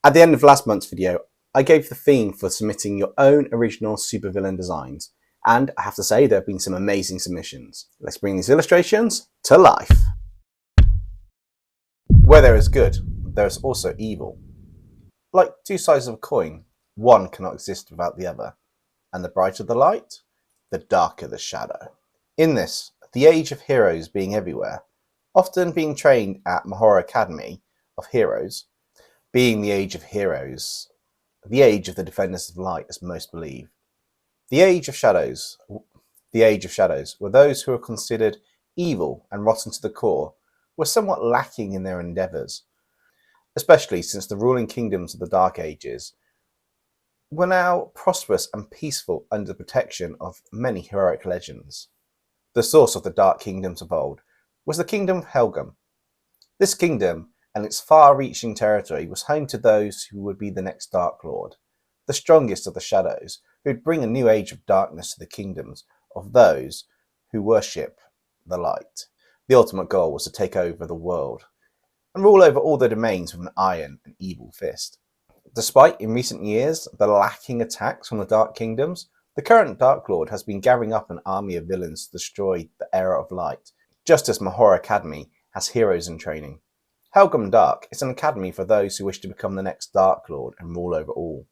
At the end of last month's video, I gave the theme for submitting your own original supervillain designs, and I have to say there have been some amazing submissions. Let's bring these illustrations to life. Where there is good, there is also evil. Like two sides of a coin, one cannot exist without the other, and the brighter the light, the darker the shadow. In this, the age of heroes being everywhere, often being trained at Mahora Academy of Heroes, being the age of heroes, the age of the defenders of light as most believe. The age of shadows were those who were considered evil and rotten to the core, were somewhat lacking in their endeavours, especially since the ruling kingdoms of the Dark Ages were now prosperous and peaceful under the protection of many heroic legends. The source of the Dark Kingdoms of old was the kingdom of Helgum. This kingdom and its far-reaching territory was home to those who would be the next Dark Lord, the strongest of the shadows, who would bring a new age of darkness to the kingdoms of those who worship the light. The ultimate goal was to take over the world and rule over all the domains with an iron and evil fist. Despite, in recent years, the lacking attacks from the Dark Kingdoms, the current Dark Lord has been gathering up an army of villains to destroy the era of light, just as Mahora Academy has heroes in training. Helgum Dark is an academy for those who wish to become the next Dark Lord and rule over all.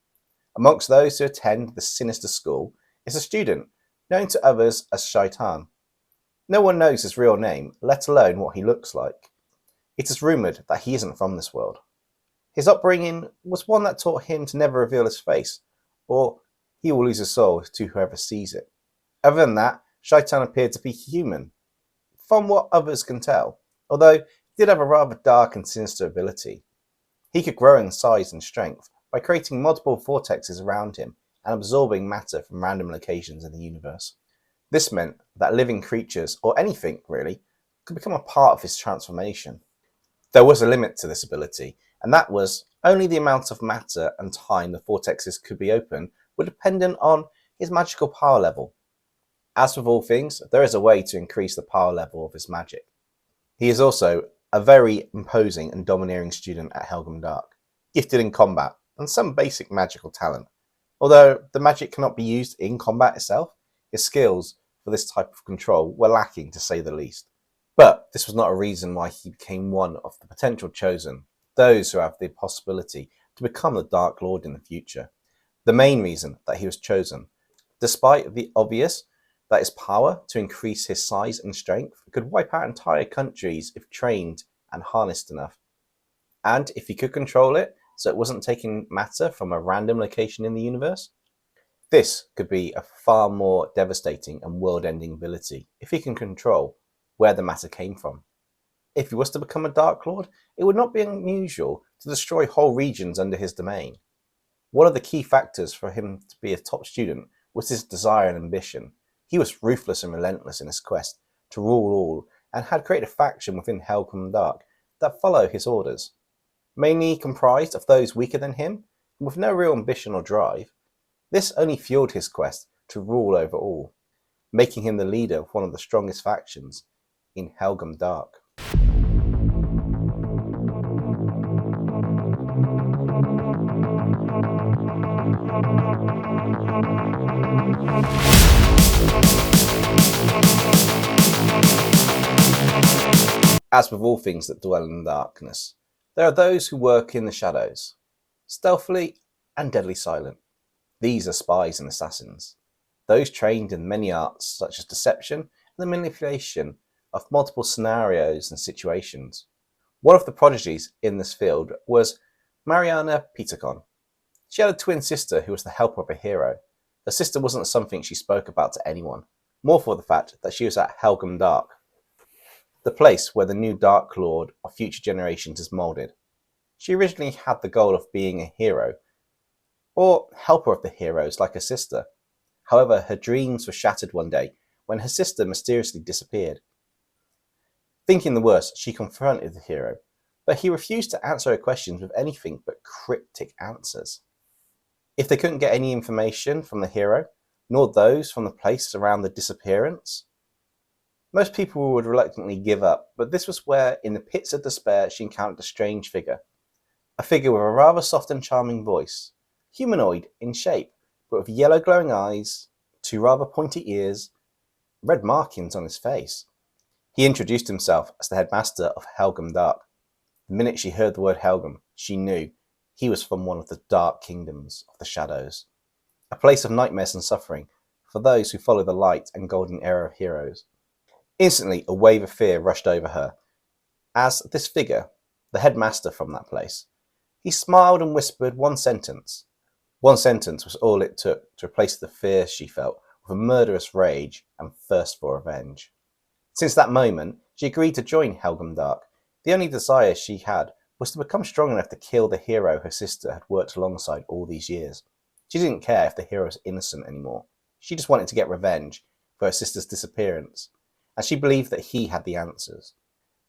Amongst those who attend the sinister school is a student, known to others as Shaitan. No one knows his real name, let alone what he looks like. It is rumoured that he isn't from this world. His upbringing was one that taught him to never reveal his face, or he will lose his soul to whoever sees it. Other than that, Shaitan appeared to be human, from what others can tell, although he did have a rather dark and sinister ability. He could grow in size and strength by creating multiple vortexes around him and absorbing matter from random locations in the universe. This meant that living creatures, or anything really, could become a part of his transformation. There was a limit to this ability, and that was only the amount of matter and time the vortexes could be open were dependent on his magical power level. As with all things, there is a way to increase the power level of his magic. He is also a very imposing and domineering student at Helgum Dark, gifted in combat and some basic magical talent. Although the magic cannot be used in combat itself, his skills for this type of control were lacking, to say the least. But this was not a reason why he became one of the potential chosen, those who have the possibility to become the Dark Lord in the future. The main reason that he was chosen, despite the obvious that his power to increase his size and strength could wipe out entire countries if trained and harnessed enough. And if he could control it, so it wasn't taking matter from a random location in the universe, this could be a far more devastating and world-ending ability if he can control where the matter came from. If he was to become a Dark Lord, it would not be unusual to destroy whole regions under his domain. One of the key factors for him to be a top student was his desire and ambition. He was ruthless and relentless in his quest to rule all, and had created a faction within Helgum Dark that follow his orders. Mainly comprised of those weaker than him, and with no real ambition or drive. This only fueled his quest to rule over all, making him the leader of one of the strongest factions in Helgum Dark. As with all things that dwell in darkness, there are those who work in the shadows, stealthily and deadly silent. These are spies and assassins, those trained in many arts such as deception and the manipulation of multiple scenarios and situations. One of the prodigies in this field was Mariana Pitacon. She had a twin sister who was the helper of a hero. Her sister wasn't something she spoke about to anyone, more for the fact that she was at Helgum Dark, the place where the new Dark Lord of future generations is moulded. She originally had the goal of being a hero, or helper of the heroes like her sister. However, her dreams were shattered one day when her sister mysteriously disappeared. Thinking the worst, she confronted the hero, but he refused to answer her questions with anything but cryptic answers. If they couldn't get any information from the hero, nor those from the place around the disappearance, most people would reluctantly give up, but this was where, in the pits of despair, she encountered a strange figure. A figure with a rather soft and charming voice, humanoid in shape, but with yellow glowing eyes, two rather pointy ears, red markings on his face. He introduced himself as the headmaster of Helgum Dark. The minute she heard the word Helgum, she knew he was from one of the dark kingdoms of the shadows, a place of nightmares and suffering for those who follow the light and golden era of heroes. Instantly, a wave of fear rushed over her, as this figure, the headmaster from that place, he smiled and whispered one sentence. One sentence was all it took to replace the fear she felt with a murderous rage and thirst for revenge. Since that moment, she agreed to join Helgum Dark. The only desire she had was to become strong enough to kill the hero her sister had worked alongside all these years. She didn't care if the hero was innocent anymore. She just wanted to get revenge for her sister's disappearance, and she believed that he had the answers.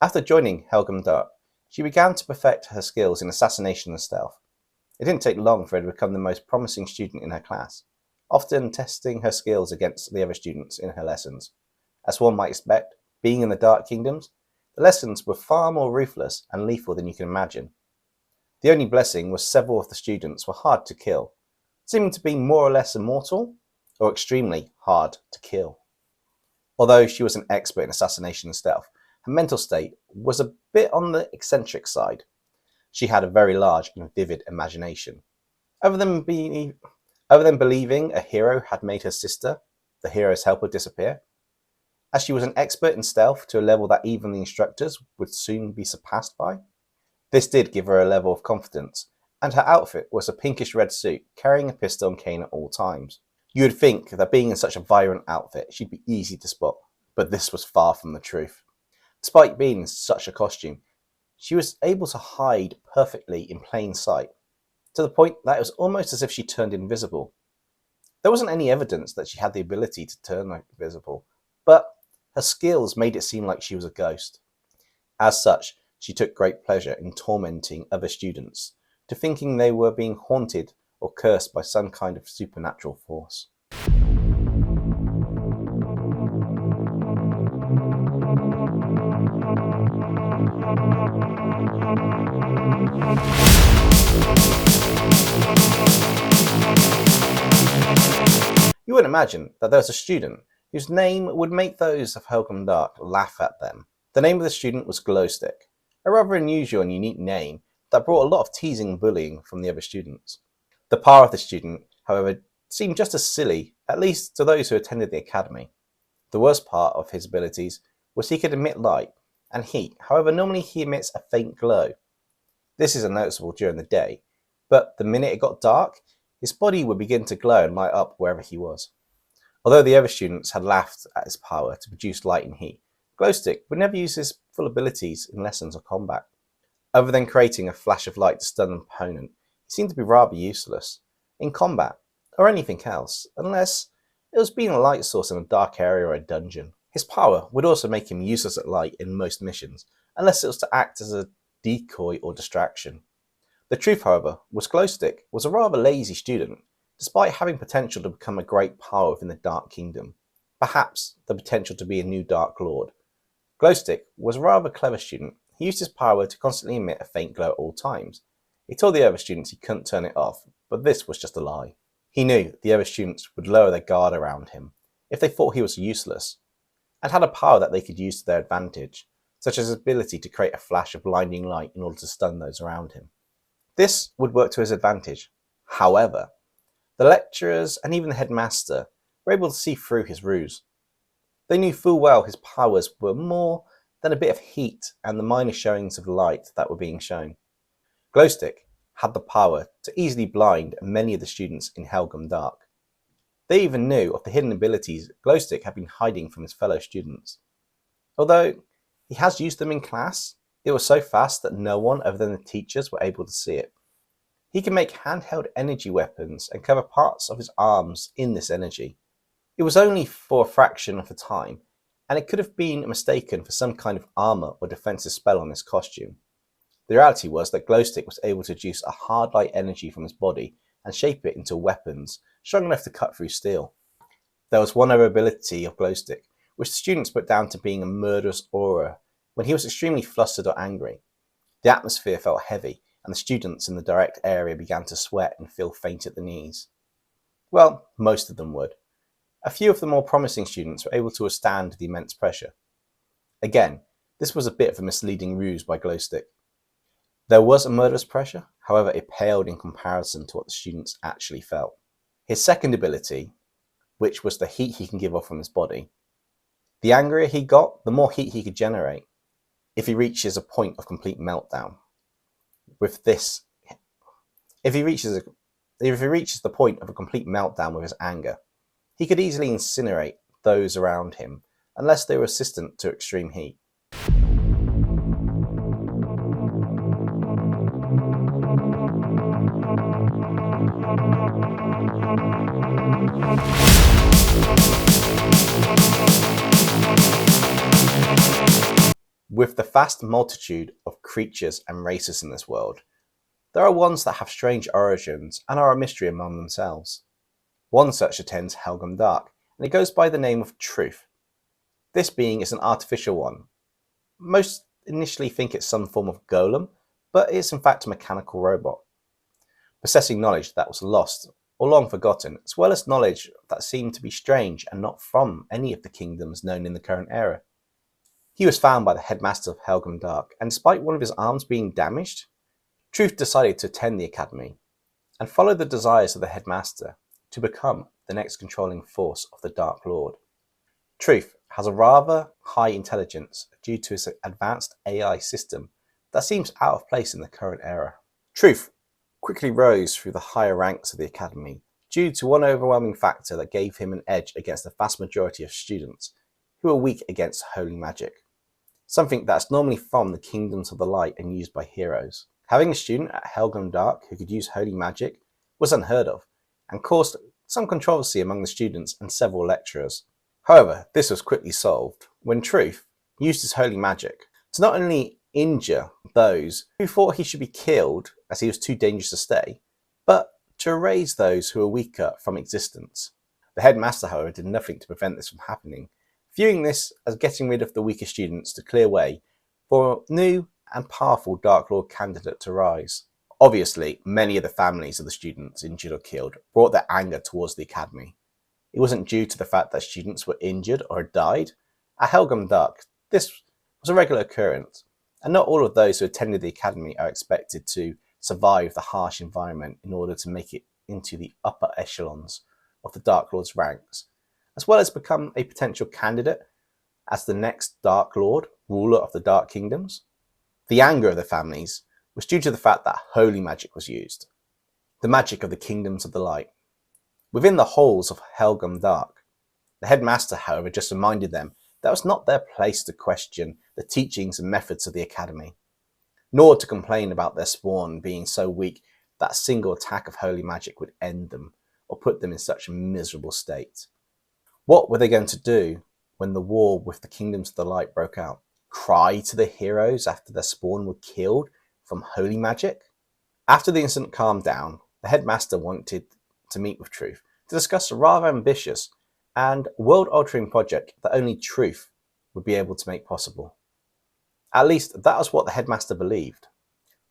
After joining Helgum Dark, she began to perfect her skills in assassination and stealth. It didn't take long for her to become the most promising student in her class, often testing her skills against the other students in her lessons. As one might expect, being in the Dark Kingdoms, the lessons were far more ruthless and lethal than you can imagine. The only blessing was several of the students were hard to kill, seeming to be more or less immortal, or extremely hard to kill. Although she was an expert in assassination and stealth, her mental state was a bit on the eccentric side. She had a very large and vivid imagination. Other than believing a hero had made her sister, the hero's helper, disappear, as she was an expert in stealth to a level that even the instructors would soon be surpassed by. This did give her a level of confidence, and her outfit was a pinkish red suit carrying a pistol and cane at all times. You would think that being in such a vibrant outfit, she'd be easy to spot, but this was far from the truth. Despite being in such a costume, she was able to hide perfectly in plain sight, to the point that it was almost as if she turned invisible. There wasn't any evidence that she had the ability to turn invisible, but her skills made it seem like she was a ghost. As such, she took great pleasure in tormenting other students, to thinking they were being haunted or cursed by some kind of supernatural force. You would imagine that there was a student whose name would make those of Helgum Dark laugh at them. The name of the student was Glowstick, a rather unusual and unique name that brought a lot of teasing and bullying from the other students. The power of the student, however, seemed just as silly, at least to those who attended the academy. The worst part of his abilities was he could emit light and heat, however normally he emits a faint glow. This isn't noticeable during the day, but the minute it got dark, his body would begin to glow and light up wherever he was. Although the other students had laughed at his power to produce light and heat, Glowstick would never use his full abilities in lessons or combat. Other than creating a flash of light to stun an opponent, he seemed to be rather useless in combat or anything else, unless it was being a light source in a dark area or a dungeon. His power would also make him useless at light in most missions, unless it was to act as a decoy or distraction. The truth, however, was Glowstick was a rather lazy student, despite having potential to become a great power within the Dark Kingdom, perhaps the potential to be a new Dark Lord. Glowstick was a rather clever student. He used his power to constantly emit a faint glow at all times. He told the other students he couldn't turn it off, but this was just a lie. He knew the other students would lower their guard around him if they thought he was useless, and had a power that they could use to their advantage, such as his ability to create a flash of blinding light in order to stun those around him. This would work to his advantage. However, the lecturers and even the headmaster were able to see through his ruse. They knew full well his powers were more than a bit of heat and the minor showings of light that were being shown. Glowstick had the power to easily blind many of the students in Helgum Dark. They even knew of the hidden abilities Glowstick had been hiding from his fellow students. Although he has used them in class, it was so fast that no one other than the teachers were able to see it. He can make handheld energy weapons and cover parts of his arms in this energy. It was only for a fraction of a time, and it could have been mistaken for some kind of armor or defensive spell on his costume. The reality was that Glowstick was able to deduce a hard light energy from his body and shape it into weapons strong enough to cut through steel. There was one other ability of Glowstick, which the students put down to being a murderous aura when he was extremely flustered or angry. The atmosphere felt heavy, and the students in the direct area began to sweat and feel faint at the knees. Well, most of them would. A few of the more promising students were able to withstand the immense pressure. Again, this was a bit of a misleading ruse by Glowstick. There was a murderous pressure, however it paled in comparison to what the students actually felt. His second ability, which was the heat he can give off from his body, the angrier he got, the more heat he could generate if he reaches a point of complete meltdown. With this, if he reaches the point of a complete meltdown with his anger, he could easily incinerate those around him unless they were resistant to extreme heat. With the vast multitude of creatures and races in this world, there are ones that have strange origins and are a mystery among themselves. One such attends Helgum Dark, and it goes by the name of Truth. This being is an artificial one. Most initially think it's some form of golem, but it's in fact a mechanical robot, possessing knowledge that was lost or long forgotten, as well as knowledge that seemed to be strange and not from any of the kingdoms known in the current era. He was found by the headmaster of Helgum Dark, and despite one of his arms being damaged, Truth decided to attend the academy and follow the desires of the headmaster to become the next controlling force of the Dark Lord. Truth has a rather high intelligence due to his advanced AI system that seems out of place in the current era. Truth quickly rose through the higher ranks of the academy due to one overwhelming factor that gave him an edge against the vast majority of students who were weak against holy magic, something that's normally from the kingdoms of the light and used by heroes. Having a student at Helgum Dark who could use holy magic was unheard of and caused some controversy among the students and several lecturers. However, this was quickly solved when Truth used his holy magic to not only injure those who thought he should be killed as he was too dangerous to stay, but to erase those who were weaker from existence. The headmaster, however, did nothing to prevent this from happening, viewing this as getting rid of the weaker students to clear way for a new and powerful Dark Lord candidate to rise. Obviously, many of the families of the students injured or killed brought their anger towards the academy. It wasn't due to the fact that students were injured or had died. At Helgum Dark, this was a regular occurrence, and not all of those who attended the academy are expected to survive the harsh environment in order to make it into the upper echelons of the Dark Lord's ranks, as well as become a potential candidate as the next Dark Lord, ruler of the Dark Kingdoms. The anger of the families was due to the fact that holy magic was used, the magic of the Kingdoms of the Light, within the halls of Helgum Dark. The headmaster, however, just reminded them that it was not their place to question the teachings and methods of the academy, nor to complain about their spawn being so weak that a single attack of holy magic would end them or put them in such a miserable state. What were they going to do when the war with the Kingdoms of the Light broke out? Cry to the heroes after their spawn were killed from holy magic? After the incident calmed down, the headmaster wanted to meet with Truth to discuss a rather ambitious and world-altering project that only Truth would be able to make possible. At least that was what the headmaster believed.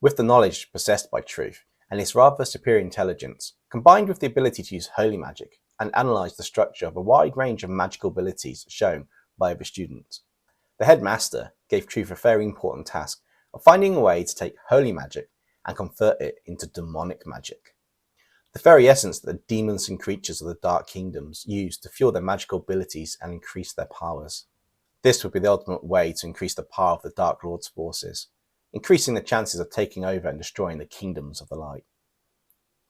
With the knowledge possessed by Truth and his rather superior intelligence, combined with the ability to use holy magic and analyse the structure of a wide range of magical abilities shown by other students, the headmaster gave Truth a very important task of finding a way to take holy magic and convert it into demonic magic, the very essence that the demons and creatures of the Dark Kingdoms use to fuel their magical abilities and increase their powers. This would be the ultimate way to increase the power of the Dark Lord's forces, increasing the chances of taking over and destroying the Kingdoms of the Light.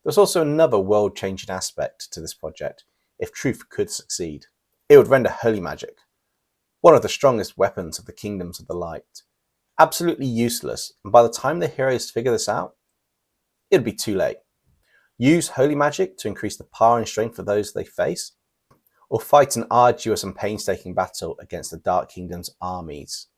There was also another world-changing aspect to this project if Truth could succeed. It would render holy magic, one of the strongest weapons of the Kingdoms of the Light, absolutely useless, and by the time the heroes figure this out, it would be too late. Use holy magic to increase the power and strength of those they face, or fight an arduous and painstaking battle against the Dark Kingdom's armies.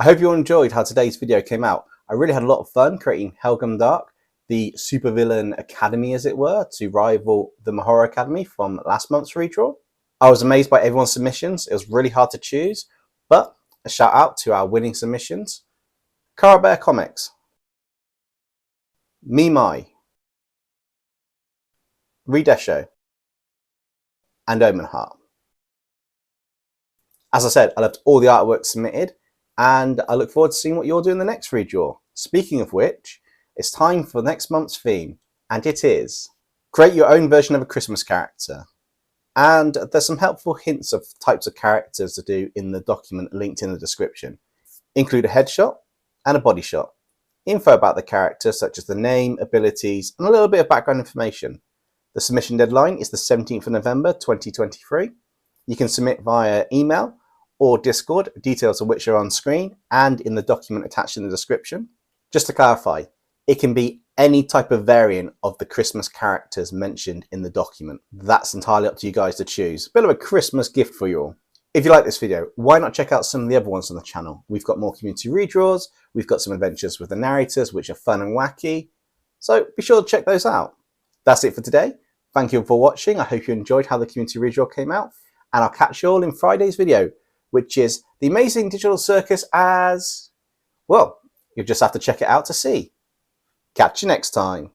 hope you all enjoyed how today's video came out. I really had a lot of fun creating Helgum Dark, the supervillain academy as it were, to rival the Mahora Academy from last month's redraw. I was amazed by everyone's submissions. It was really hard to choose, but a shout out to our winning submissions. Cara Bear Comics, Mimai, Redraw, and Omenheart. As I said, I loved all the artwork submitted, and I look forward to seeing what you'll do in the next redraw. Speaking of which, it's time for next month's theme, and it is create your own version of a Christmas character. And there's some helpful hints of types of characters to do in the document linked in the description. Include a headshot and a body shot. Info about the character such as the name, abilities, and a little bit of background information. The submission deadline is the 17th of November 2023. You can submit via email or Discord, details of which are on screen and in the document attached in the description. Just to clarify, it can be any type of variant of the Christmas characters mentioned in the document. That's entirely up to you guys to choose. A bit of a Christmas gift for you all. If you like this video, why not check out some of the other ones on the channel? We've got more community redraws, we've got some adventures with the narrators which are fun and wacky, so be sure to check those out. That's it for today. Thank you all for watching. I hope you enjoyed how the community redraw came out, and I'll catch you all in Friday's video, which is the amazing digital circus as, well, you'll just have to check it out to see. Catch you next time.